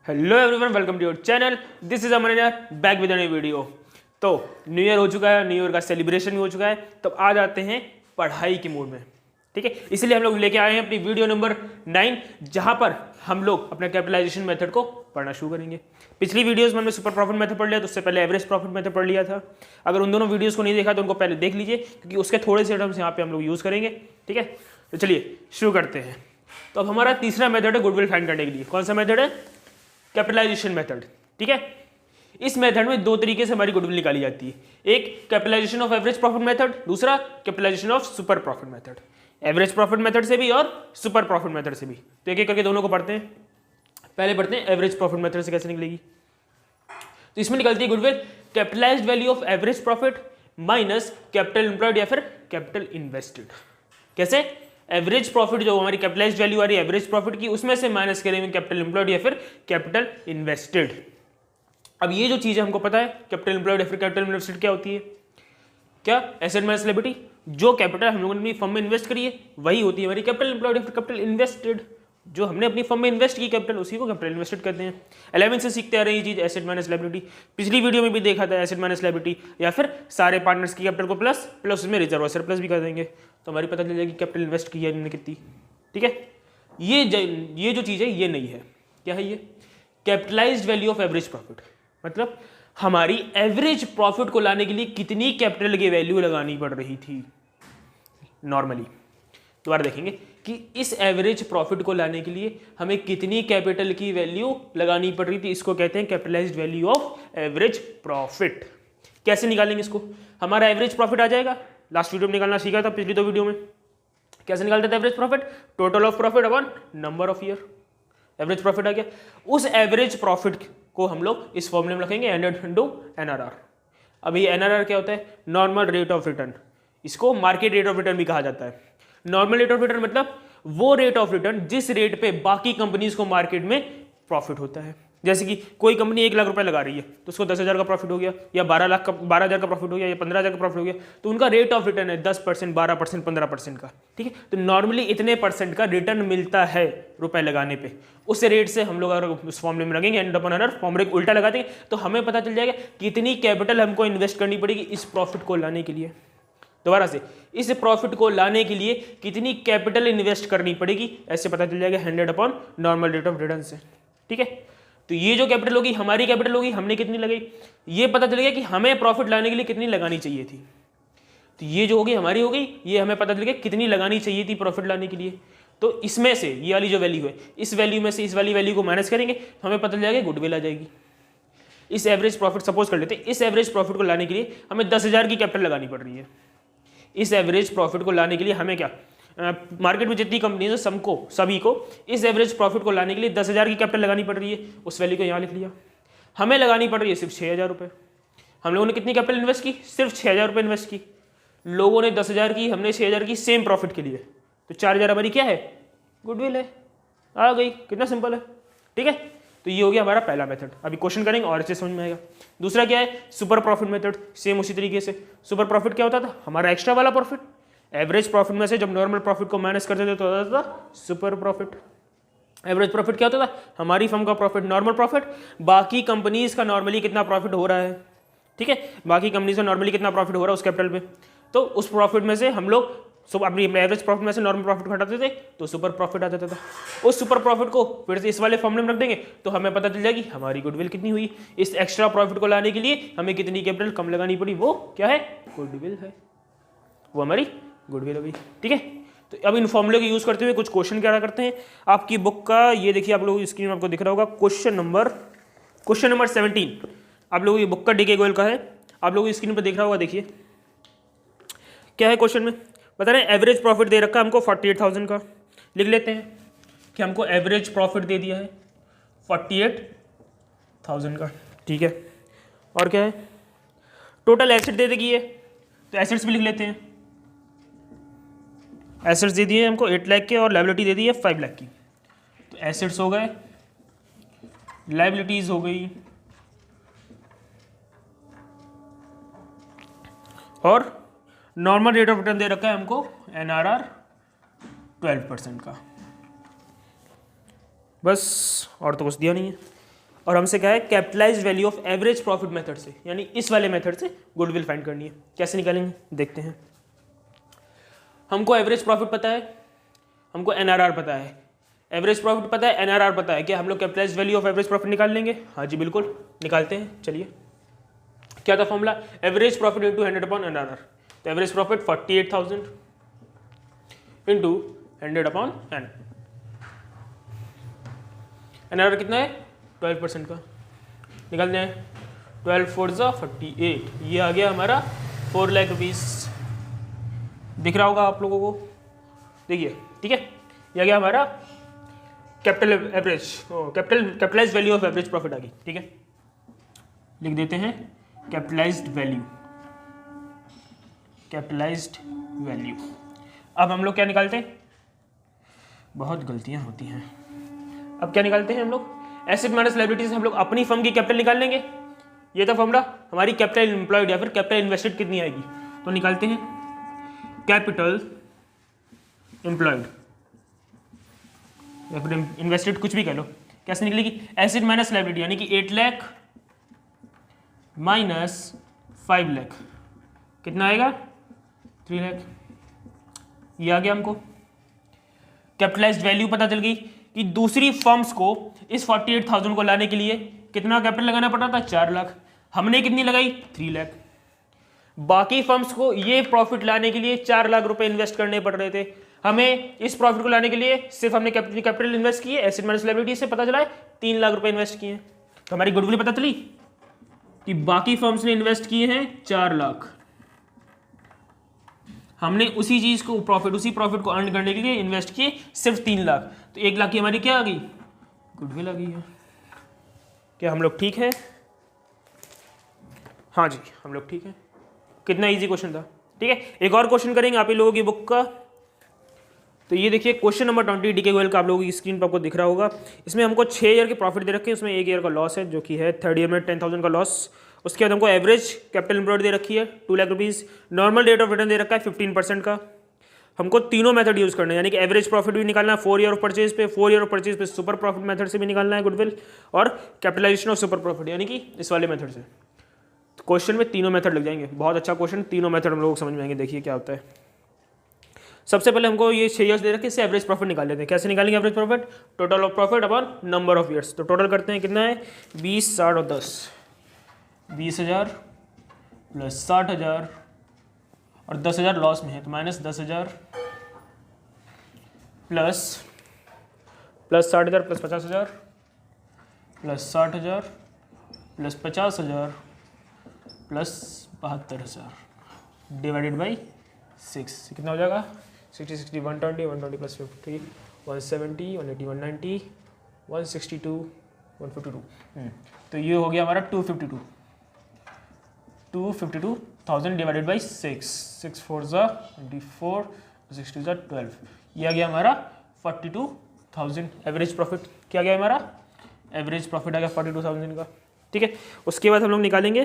Hello everyone, welcome to your channel. This is Aman back with a new video. तो new year हो चुका है, new year का celebration भी हो चुका है, तो आ जाते हैं पढ़ाई के मूड में। ठीक है, इसलिए हम लोग लेके आए हैं अपनी वीडियो नंबर 9, जहां पर हम लोग अपने कैपिटलाइजेशन मेथड को पढ़ना शुरू करेंगे। पिछली वीडियोस में हमने सुपर प्रॉफिट मेथड पढ़ लिया, तो उससे पहले एवरेज प्रॉफिट मेथड पढ़ लिया था। अगर उन दोनों वीडियोस को नहीं देखा तो उनको पहले देख लीजिए, क्योंकि उसके थोड़े से टर्म्स यहाँ पे हम लोग यूज करेंगे। ठीक है, तो चलिए शुरू करते हैं। तो अब हमारा तीसरा मेथड है गुडविल फाइंड करने के लिए। कौन सा मेथड है? Capitalisation method. ठीक है, इस मेथड में दो तरीके से हमारी गुडविल निकाली जाती है। एक capitalisation of average profit method, दूसरा capitalisation of super profit method. Average profit method से भी और सुपर प्रॉफिट मेथड से भी। तो एक एक करके दोनों को पढ़ते हैं। पहले पढ़ते हैं एवरेज प्रॉफिट मेथड से कैसे निकलेगी। तो इसमें निकलती है goodwill capitalised value of average profit minus capital employed या फिर कैपिटल इन्वेस्टेड। कैसे? एवरेज प्रॉफिट जो हमारी कैपिटलाइज्ड वैल्यू आ रही है एवरेज प्रॉफिट की, उसमें से माइनस करेंगे कैपिटल एम्प्लॉयड या फिर कैपिटल इन्वेस्टेड। अब ये जो चीज है हमको पता है, कैपिटल एम्प्लॉयड या फिर कैपिटल इन्वेस्टेड क्या होती है? क्या? Asset minus liability. जो कैपिटल हम लोगों ने अपनी फर्म में इन्वेस्ट करी है वही होती है हमारी कैपिटल एम्प्लॉयड या फिर कैपिटल इन्वेस्टेड। जो हमने अपनी फर्म में इन्वेस्ट की कैपिटल, उसी को कैपिटल इन्वेस्टेड कहते हैं। 11 से सीखते आ रहे हैं ये चीज, एसेट माइनस लायबिलिटी। पिछली वीडियो में भी देखा था एसेट माइनस लायबिलिटी, या फिर सारे पार्टनर्स की कैपिटल को प्लस प्लस उसमें रिजर्व और सरप्लस भी कर देंगे, तो हमारी पता चल जाएगी कैपिटल इन्वेस्ट की है हमने कितनी। ठीक है, ये जो चीज है ये नहीं है। क्या है ये? Capitalised value of average profit. मतलब हमारी एवरेज प्रॉफिट को लाने के लिए कितनी कैपिटल की वैल्यू लगानी पड़ रही थी नॉर्मली। दोबारा देखेंगे कि इस एवरेज प्रॉफिट को लाने के लिए हमें कितनी कैपिटल की वैल्यू लगानी पड़ रही थी। इसको कहते हैं capitalised value of average profit. कैसे निकालेंगे इसको? हमारा एवरेज प्रॉफिट आ जाएगा, लास्ट वीडियो में निकालना सीखा था, पिछली दो वीडियो में कैसे निकालते थे average profit? Total of profit upon number of year. Average profit आ गया। उस एवरेज प्रॉफिट को हम लोग इस फॉर्मूले में रखेंगे NRR। अभी NRR क्या होता है? Normal rate of return. इसको मार्केट रेट ऑफ रिटर्न भी कहा जाता है। नॉर्मल रेट ऑफ रिटर्न मतलब वो रेट ऑफ रिटर्न जिस रेट पे बाकी कंपनीज को मार्केट में प्रॉफिट होता है। जैसे कि कोई कंपनी 1 लाख रुपए लगा रही है तो उसको 10,000 का प्रॉफिट हो गया, या 12,000 का प्रॉफिट हो गया, या 15,000 का प्रॉफिट हो गया, तो उनका रेट ऑफ रिटर्न है 10%, 12%, 15% का। ठीक है, तो नॉर्मली इतने परसेंट का रिटर्न मिलता है रुपए लगाने पे। उस रेट से हम लोग अगर उस फॉर्मूले में रखेंगे NRR, फॉर्मूले को उल्टा लगा देंगे, तो हमें पता चल जाएगा कितनी कैपिटल हमको इन्वेस्ट करनी पड़ेगी इस प्रॉफिट को लाने के लिए। दोबारा से, इस प्रॉफिट को लाने के लिए कितनी कैपिटल इन्वेस्ट करनी पड़ेगी, ऐसे पता चल जाएगा 100 upon normal rate of return से। ठीक है, तो ये जो कैपिटल होगी हमारी कैपिटल होगी, हमने कितनी लगाई, ये पता चलेगा कि हमें प्रॉफिट लाने के लिए कितनी लगानी चाहिए थी। तो ये जो होगी हमारी हो गई, ये हमें पता चलेगा कितनी लगानी चाहिए थी प्रॉफिट लाने के लिए। तो इसमें से ये वाली जो वैल्यू है, इस वैल्यू में से इस वाली वैल्यू को माइनस करेंगे, हमें पता चल जाएगा गुडविल आ जाएगी। इस एवरेज प्रॉफिट सपोज कर लेते हैं, इस एवरेज प्रॉफिट को लाने के लिए हमें 10,000 की कैपिटल लगानी पड़ रही है। इस एवरेज प्रॉफिट को लाने के लिए हमें क्या, मार्केट में जितनी कंपनीज है सभी को इस एवरेज प्रॉफिट को लाने के लिए 10,000 की कैपिटल लगानी पड़ रही है। उस वैल्यू को यहाँ लिख लिया। हमें लगानी पड़ रही है सिर्फ 6,000 रुपये। हम लोगों ने कितनी कैपिटल इन्वेस्ट की? सिर्फ 6,000 रुपये इन्वेस्ट की। लोगों ने 10,000 की, हमने 6,000 की, सेम प्रॉफिट के लिए। तो 4,000 हमारी क्या है? गुडविल है। आ गई, कितना सिंपल है। ठीक है, तो ये हो गया हमारा पहला मेथड। अभी क्वेश्चन करेंगे और अच्छे समझ में आएगा। दूसरा क्या है? Super profit method. सेम उसी तरीके से सुपर प्रॉफिट क्या होता था? हमारा एक्स्ट्रा वाला प्रॉफिट। एवरेज प्रॉफिट में से जब नॉर्मल प्रॉफिट को माइनस करते थे तो होता था सुपर प्रॉफिट। एवरेज प्रॉफिट क्या होता था? हमारी फर्म का प्रॉफिट, नॉर्मल प्रॉफिट। बाकी कंपनीज का नॉर्मली कितना प्रॉफिट हो रहा है। ठीक है, बाकी कंपनीज का नॉर्मली कितना प्रॉफिट हो रहा है उस कैपिटल पे, तो उस प्रॉफिट में से हम लोग अपनी एवरेज प्रॉफिट में से नॉर्मल प्रॉफिट घटाते थे तो सुपर प्रॉफिट आ जाता था। उस सुपर प्रॉफिट को फिर से इस वाले फॉर्मूले में रख देंगे तो हमें पता चल जाएगी हमारी गुडविल कितनी हुई। इस एक्स्ट्रा प्रॉफिट को लाने के लिए हमें कितनी कैपिटल कम लगानी पड़ी, वो क्या है? गुडविल है। वो हमारी गुडविल हो गई। ठीक है, तो अब इन फॉर्मूले को यूज करते हुए कुछ क्वेश्चन क्या करते हैं। आपकी बुक का ये देखिए, आप लोग स्क्रीन में आपको दिख रहा होगा क्वेश्चन नंबर 17। आप लोगों की बुक का DK गोयल का है, आप लोगों की स्क्रीन पर दिख रहा होगा। देखिए क्या है क्वेश्चन में, बता रहे हैं एवरेज प्रॉफिट दे रखा है हमको 48,000 का। लिख लेते हैं कि हमको एवरेज प्रॉफिट दे दिया है 48,000 का। ठीक है, और क्या है? टोटल एसेट दे देगी है, तो एसेट्स भी लिख लेते हैं। एसेट्स दे दिए हमको 8 लाख के और लायबिलिटी दे दी है 5 लाख की। तो एसेट्स हो गए, लायबिलिटीज हो गई, और नॉर्मल रेट ऑफ रिटर्न दे रखा है हमको NRR 12% का। बस और तो कुछ दिया नहीं है। और हमसे क्या है capitalised value of average profit method से, यानी इस वाले मेथड से गुडविल फाइंड करनी है। कैसे निकालेंगे देखते हैं। हमको एवरेज प्रॉफिट पता है, हमको एनआरआर पता है, एवरेज प्रॉफिट पता है, एनआरआर पता है, क्या हम लोग capitalised value of average profit निकाल लेंगे? हाँ जी बिल्कुल निकालते हैं। चलिए क्या था formula? Average profit into 100 upon NRR. तो average profit 48,000 into 100 upon N. NRR कितना है? 12% का। निकालते हैं 12 4 48, ये आ गया हमारा 4 लाख रुपीस। दिख रहा होगा आप लोगों को, देखिए ठीक है, ये आ गया हमारा capital average capitalised value of average profit आ गई। ठीक है, लिख देते हैं कैपिटलाइज्ड वैल्यू, कैपिटलाइज्ड वैल्यू। अब हम लोग क्या निकालते हैं? बहुत गलतियां होती हैं। अब क्या निकालते हैं हम लोग? एसेट माइनस लायबिलिटी से हम लोग अपनी फर्म की कैपिटल निकाल लेंगे। ये था फॉर्मूला। हमारी कैपिटल एम्प्लॉयड या फिर कैपिटल इन्वेस्टेड कितनी आएगी, तो निकालते हैं कैपिटल एम्प्लॉयड या फिर इन्वेस्टेड, कुछ भी कह लो। कैसे निकलेगी? एसेट माइनस लायबिलिटी, यानी कि 8 लाख माइनस 5 लाख कितना आएगा? 3 लाख। ये आ गया हमको। कैपिटलाइज्ड वैल्यू पता चल गई कि दूसरी फर्म्स को इस 48,000 को लाने के लिए कितना कैपिटल लगाना पड़ रहा था? 4 लाख। हमने कितनी लगाई? 3 लाख। बाकी फर्म्स को ये प्रॉफिट लाने के लिए 4 लाख रुपए इन्वेस्ट करने पड़ रहे थे। हमें इस प्रॉफिट को लाने के लिए सिर्फ हमने कैपिटल इन्वेस्ट किए, एसेट माइनस लायबिलिटी से पता चला है 3 लाख रुपए इन्वेस्ट किए। तो हमारी गुडविल पता चली कि बाकी फर्म्स ने इन्वेस्ट किए हैं 4 लाख, हमने उसी चीज को उसी प्रॉफिट को अर्न करने के लिए इन्वेस्ट किए सिर्फ 3 लाख। तो 1 लाख की हमारी क्या आ गई? गुडविल आ गई है। क्या हम लोग ठीक है? हाँ जी हम लोग ठीक है। कितना इजी क्वेश्चन था। ठीक है, एक और क्वेश्चन करेंगे आप ही लोगों की बुक का। तो ये देखिए क्वेश्चन नंबर 20 डीके गोयल का आप लोगों की स्क्रीन पर आपको दिख रहा होगा। इसमें हमको 6 ईयर के प्रॉफिट दे रखे हैं, उसमें 1 ईयर का लॉस है जो कि है 3rd ईयर में 10,000 का लॉस। उसके बाद हमको एवरेज कैपिटल एम्प्लॉयड दे रखी है 2 lakh rupees. Normal rate of return दे रखा है 15% का। हमको तीनों मेथड यूज़ करना है, यानी कि एवरेज प्रॉफिट भी निकालना है 4 ईयर ऑफ परचेज पे, 4 ईयर ऑफ परचेज पे सुपर प्रॉफिट मेथड से भी निकालना है गुडविल, और कैपिटलाइजेशन ऑफ सुपर प्रॉफिट यानी कि इस वाले मेथड से। तो क्वेश्चन में तीनों मेथड लग जाएंगे। बहुत अच्छा क्वेश्चन, तीनों मेथड हम लोग को समझ में आएंगे। देखिए क्या होता है। सबसे पहले हमको ये 6 ईयर्स दे रखे, इससे एवरेज प्रॉफिट निकाल लेते हैं। कैसे निकालेंगे average profit? Total of profit upon number of years. तो टोटल करते हैं, कितना है? 20, 60 और 10। 20,000 प्लस 60,000 और 10,000 लॉस में है तो minus 10,000 plus 60,000 plus 50,000 plus 60,000 plus 50,000 plus 72,000 divided by 6। कितना हो जाएगा? 60, 60, 120, 120 प्लस 50, 170, 180, 190, 162, 152। तो ये हो गया हमारा 252,000 डिवाइडेड बाई 6। 6 4 24, 6 2 12। ये आ गया हमारा 42,000 एवरेज प्रॉफिट। क्या गया हमारा? एवरेज प्रॉफिट आ गया 42,000 का। ठीक है, उसके बाद हम लोग निकालेंगे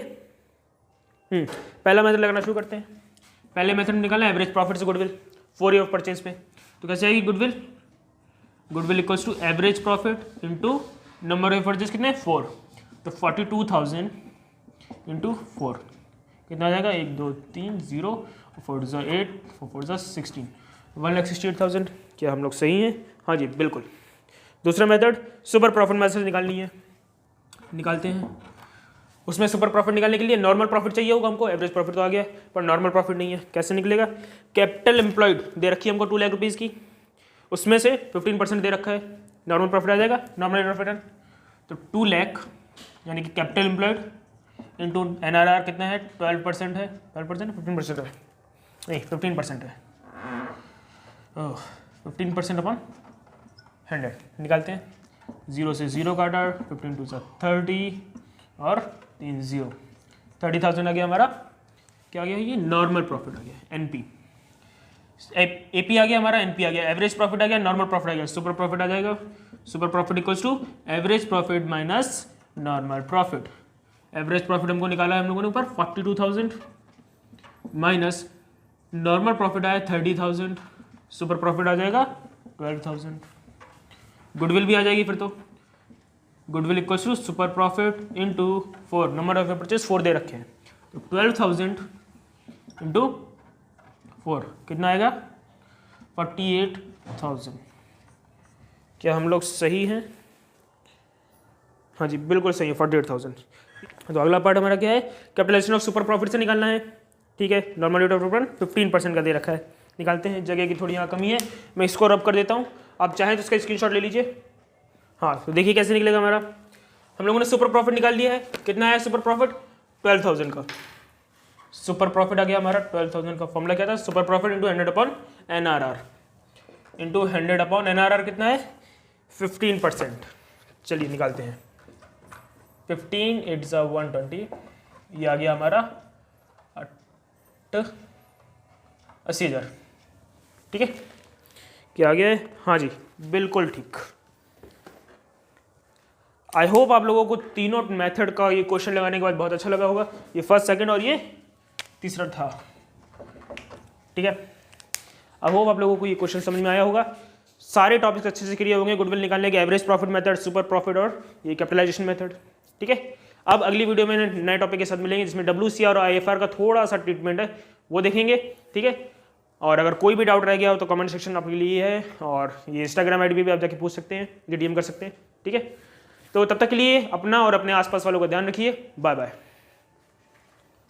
पहला मेथड लगाना शुरू करते हैं। पहले मेथड में निकालना है एवरेज प्रॉफिट से गुडविल 4 ईयर ऑफ परचेज पे। तो कैसे आएगी goodwill? Goodwill equals to average profit into number of purchase कितने? 4। तो 42,000 इंटू 4 कितना आ जाएगा? 1 2 3 0 4 8 4 16, 1,68,000। क्या हम लोग सही हैं? हाँ जी बिल्कुल। दूसरा मेथड सुपर प्रॉफिट मेथड से निकालनी है, निकालते हैं। उसमें सुपर प्रॉफिट निकालने के लिए नॉर्मल प्रॉफिट चाहिए होगा हमको। एवरेज प्रॉफिट तो आ गया पर नॉर्मल प्रॉफिट नहीं है। कैसे निकलेगा? कैपिटल एम्प्लॉयड दे रखी है हमको 2 लाख रुपीज़ की, उसमें से 15% दे रखा है, नॉर्मल प्रॉफिट आ जाएगा, नॉर्मल रेट ऑफ रिटर्न। तो 2 लाख यानी कि कैपिटल एम्प्लॉयड इंटू एनआरआर कितना है? 12% है। 12% 15% है, नहीं 15% है। 15% अपॉन 100 निकालते हैं। 0 से 0 काटा, 15 2 30 और 3 0, 30,000 आ गया हमारा। क्या आ गया? ये नॉर्मल प्रॉफिट आ गया, एनपी। एपी आ गया हमारा, एनपी आ गया, एवरेज प्रॉफिट आ गया, नॉर्मल प्रॉफिट आ गया, सुपर प्रॉफिट आ जाएगा। Super profit equals to average profit minus normal profit. Average profit हमको निकाला है हम लोगों ने ऊपर 42,000 माइनस नॉर्मल प्रॉफिट आया 30,000, सुपर प्रॉफिट आ जाएगा 12,000। गुडविल भी आ जाएगी फिर तो goodwill equals to super profit into 4, number of purchase 4 दे रखे हैं, तो 12,000 इंटू 4 कितना आएगा 48,000। क्या हम लोग सही हैं? हाँ जी बिल्कुल सही है, 48,000। तो अगला पार्ट हमारा क्या है, कैपिटलाइजेशन ऑफ सुपर प्रॉफिट से निकालना है। ठीक है, नॉर्मल रेट ऑफ रिटर्न 15% का दे रखा है, निकालते हैं। जगह की थोड़ी यहाँ कमी है, मैं इसको रब कर देता हूँ, आप चाहें तो इसका स्क्रीनशॉट ले लीजिए। हाँ तो देखिए कैसे निकलेगा हमारा। हम लोगों ने सुपर प्रॉफिट निकाल लिया है, कितना है सुपर प्रॉफिट 12,000 का। सुपर प्रॉफिट आ गया हमारा 12,000 का। फॉर्मूला क्या था, super profit into 100 upon NRR, into 100 upon NRR कितना है 15%। चलिए निकालते हैं, 15 8 120, ये आ गया हमारा 80,000। ठीक है, क्या आ गया है? हाँ जी बिल्कुल ठीक। आई होप आप लोगों को तीनों मेथड का ये क्वेश्चन लगाने के बाद बहुत अच्छा लगा होगा। ये फर्स्ट, सेकंड और ये तीसरा था। ठीक है, आई होप आप लोगों को ये क्वेश्चन समझ में आया होगा। सारे टॉपिक्स अच्छे से क्लियर होंगे, गुडविल निकालने के average profit method, super profit और ये कैपिटलाइजेशन मेथड। ठीक है, अब अगली वीडियो में नए टॉपिक के साथ मिलेंगे जिसमें WCR और IFR का थोड़ा सा ट्रीटमेंट है, वो देखेंगे। ठीक है, और अगर कोई भी डाउट रह गया हो तो कमेंट सेक्शन आपके लिए है, और ये इंस्टाग्राम ID भी आप जाके पूछ सकते हैं, DM कर सकते हैं। ठीक है, तो तब तक के लिए अपना और अपने आसपास वालों का ध्यान रखिए। Bye bye.